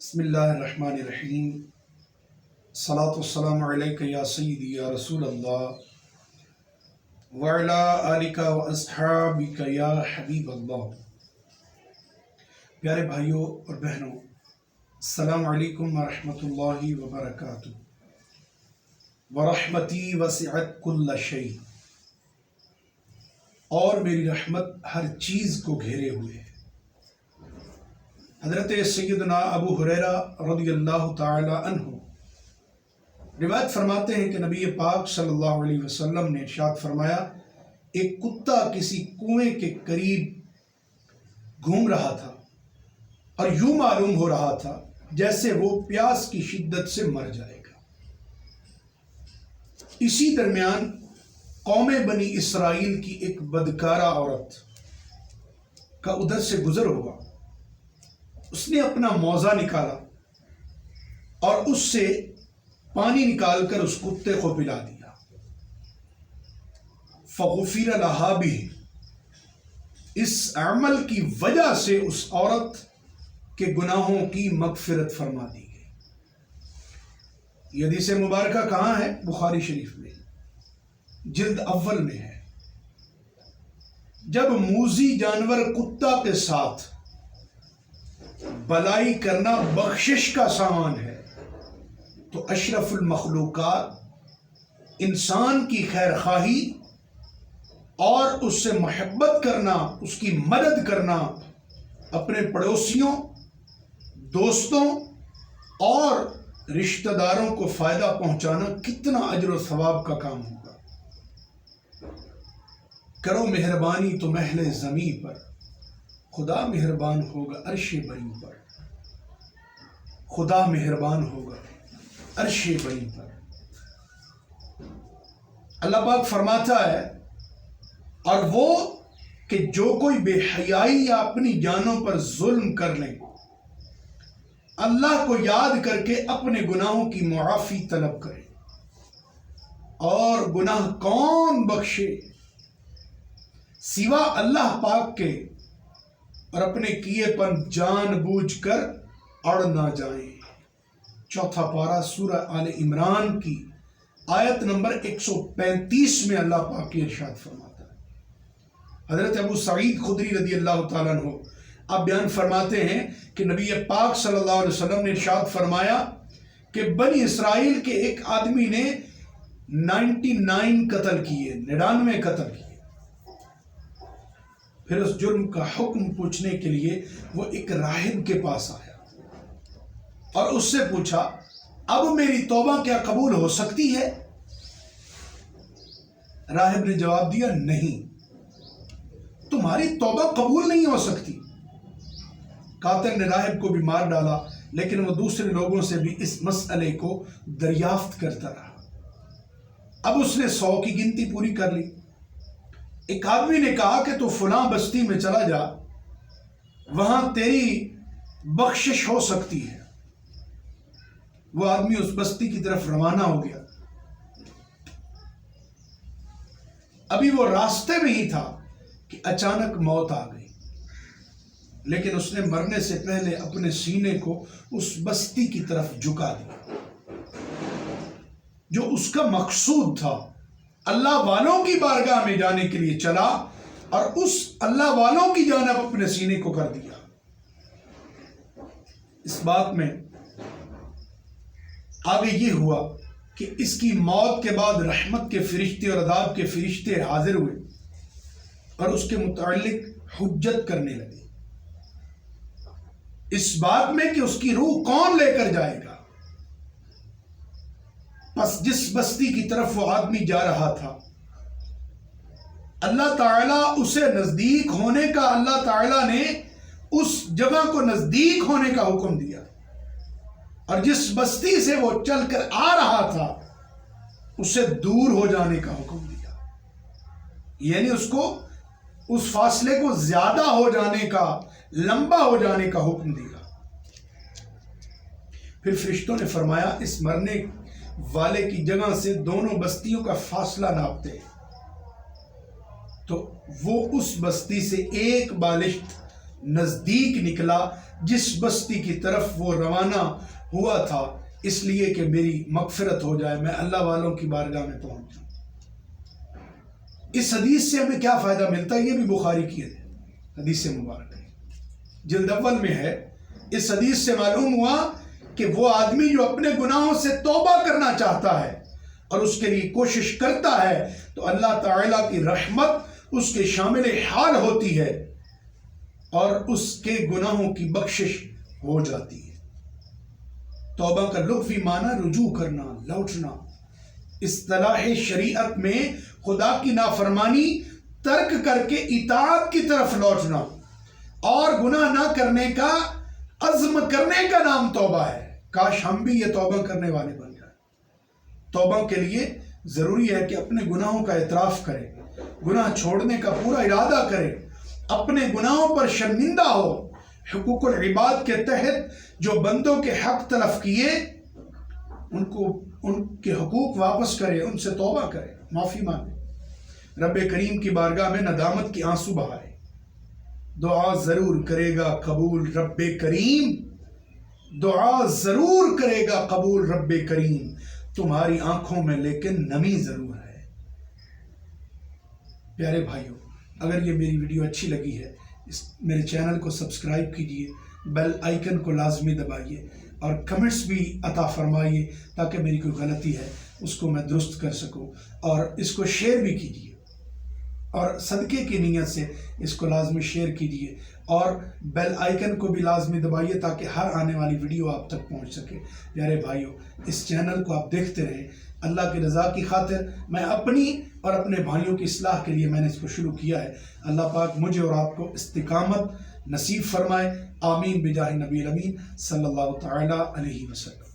بسم اللہ الرحمن الرحیم صلاۃ والسلام علیک یا سیدی یا رسول اللہ وعلی آلک و اصحابک یا حبیب اللہ۔ پیارے بھائیوں اور بہنوں، السلام علیکم ورحمۃ اللہ وبرکاتہ۔ ورحمتی وسعت کل شیء، اور میری رحمت ہر چیز کو گھیرے ہوئے ہے۔ حضرت سیدنا ابو ہریرہ رضی اللہ تعالی عنہ روایت فرماتے ہیں کہ نبی پاک صلی اللہ علیہ وسلم نے ارشاد فرمایا، ایک کتا کسی کنویں کے قریب گھوم رہا تھا اور یوں معلوم ہو رہا تھا جیسے وہ پیاس کی شدت سے مر جائے گا۔ اسی درمیان قوم بنی اسرائیل کی ایک بدکارہ عورت کا ادھر سے گزر ہوا۔ اس نے اپنا موزہ نکالا اور اس سے پانی نکال کر اس کتے کو پلا دیا۔ فغفر لہا بہ، اس عمل کی وجہ سے اس عورت کے گناہوں کی مغفرت فرما دی گئی۔ یہ حدیث مبارکہ کہاں ہے؟ بخاری شریف میں، جلد اول میں ہے۔ جب موذی جانور کتا کے ساتھ بلائی کرنا بخشش کا سامان ہے تو اشرف المخلوقات انسان کی خیر خواہی اور اس سے محبت کرنا، اس کی مدد کرنا، اپنے پڑوسیوں، دوستوں اور رشتہ داروں کو فائدہ پہنچانا کتنا اجر و ثواب کا کام ہوگا۔ کرو مہربانی تو محل زمیں پر، خدا مہربان ہوگا عرش بری پر۔ خدا مہربان ہوگا عرش بری پر۔ اللہ پاک فرماتا ہے، اور وہ کہ جو کوئی بے حیائی یا اپنی جانوں پر ظلم کر لیں، اللہ کو یاد کر کے اپنے گناہوں کی معافی طلب کرے، اور گناہ کون بخشے سوا اللہ پاک کے، اور اپنے کیے پن جان بوجھ کر اڑ نہ جائیں۔ چوتھا پارہ سورہ آل عمران کی آیت نمبر 135 میں اللہ پاک کی ارشاد فرماتا ہے۔ حضرت ابو سعید خدری رضی اللہ تعالیٰ عنہ آپ بیان فرماتے ہیں کہ نبی پاک صلی اللہ علیہ وسلم نے ارشاد فرمایا کہ بنی اسرائیل کے ایک آدمی نے 99 قتل کیے، 99 قتل کیے۔ پھر اس جرم کا حکم پوچھنے کے لیے وہ ایک راہب کے پاس آیا اور اس سے پوچھا، اب میری توبہ کیا قبول ہو سکتی ہے؟ راہب نے جواب دیا، نہیں، تمہاری توبہ قبول نہیں ہو سکتی۔ قاتل نے راہب کو بھی مار ڈالا، لیکن وہ دوسرے لوگوں سے بھی اس مسئلے کو دریافت کرتا رہا۔ اب اس نے 100 کی گنتی پوری کر لی۔ ایک آدمی نے کہا کہ تو فلاں بستی میں چلا جا، وہاں تیری بخشش ہو سکتی ہے۔ وہ آدمی اس بستی کی طرف روانہ ہو گیا۔ ابھی وہ راستے میں ہی تھا کہ اچانک موت آ گئی، لیکن اس نے مرنے سے پہلے اپنے سینے کو اس بستی کی طرف جھکا دیا۔ جو اس کا مقصود تھا، اللہ والوں کی بارگاہ میں جانے کے لیے چلا، اور اس اللہ والوں کی جانب اپنے سینے کو کر دیا۔ اس بات میں آگے یہ ہوا کہ اس کی موت کے بعد رحمت کے فرشتے اور عذاب کے فرشتے حاضر ہوئے اور اس کے متعلق حجت کرنے لگے، اس بات میں کہ اس کی روح کون لے کر جائے گا۔ پس جس بستی کی طرف وہ آدمی جا رہا تھا، اللہ تعالیٰ اسے نزدیک ہونے کا، اللہ تعالیٰ نے اس جگہ کو نزدیک ہونے کا حکم دیا، اور جس بستی سے وہ چل کر آ رہا تھا اسے دور ہو جانے کا حکم دیا، یعنی اس کو اس فاصلے کو زیادہ ہو جانے کا، لمبا ہو جانے کا حکم دیا۔ پھر فرشتوں نے فرمایا، اس مرنے والے کی جگہ سے دونوں بستیوں کا فاصلہ ناپتے تو وہ اس بستی سے ایک بالشت نزدیک نکلا جس بستی کی طرف وہ روانہ ہوا تھا، اس لیے کہ میری مغفرت ہو جائے، میں اللہ والوں کی بارگاہ میں پہنچ جاؤں۔ اس حدیث سے ہمیں کیا فائدہ ملتا ہے؟ یہ بھی بخاری کی حدیث مبارک ہے، جلد اول میں ہے۔ اس حدیث سے معلوم ہوا کہ وہ آدمی جو اپنے گناہوں سے توبہ کرنا چاہتا ہے اور اس کے لیے کوشش کرتا ہے تو اللہ تعالیٰ کی رحمت اس کے شامل حال ہوتی ہے اور اس کے گناہوں کی بخشش ہو جاتی ہے۔ توبہ کا لغوی معنی رجوع کرنا، لوٹنا۔ اصطلاح شریعت میں خدا کی نافرمانی ترک کر کے اطاعت کی طرف لوٹنا اور گناہ نہ کرنے کا عزم کرنے کا نام توبہ ہے۔ کاش ہم بھی یہ توبہ کرنے والے بن جائیں۔ توبہ کے لیے ضروری ہے کہ اپنے گناہوں کا اعتراف کرے، گناہ چھوڑنے کا پورا ارادہ کرے، اپنے گناہوں پر شرمندہ ہو، حقوق العباد کے تحت جو بندوں کے حق تلف کیے ان کے حقوق واپس کرے، ان سے توبہ کرے، معافی مانگے، رب کریم کی بارگاہ میں ندامت کی آنسو بہائے۔ دعا ضرور کرے گا قبول رب کریم، دعا ضرور کرے گا قبول رب کریم، تمہاری آنکھوں میں لیکن نمی ضرور ہے۔ پیارے بھائیوں، اگر یہ میری ویڈیو اچھی لگی ہے، میرے چینل کو سبسکرائب کیجئے، بیل آئیکن کو لازمی دبائیے اور کمنٹس بھی عطا فرمائیے تاکہ میری کوئی غلطی ہے اس کو میں درست کر سکوں، اور اس کو شیئر بھی کیجئے اور صدقے کی نیت سے اس کو لازمی شیئر کیجئے اور بیل آئیکن کو بھی لازمی دبائیے تاکہ ہر آنے والی ویڈیو آپ تک پہنچ سکے۔ پیارے بھائیوں، اس چینل کو آپ دیکھتے رہیں، اللہ کی رضا کی خاطر۔ میں اپنی اور اپنے بھائیوں کی اصلاح کے لیے میں نے اس کو شروع کیا ہے۔ اللہ پاک مجھے اور آپ کو استقامت نصیب فرمائے، آمین بجاہ نبی الامین صلی اللہ تعالی علیہ وسلم۔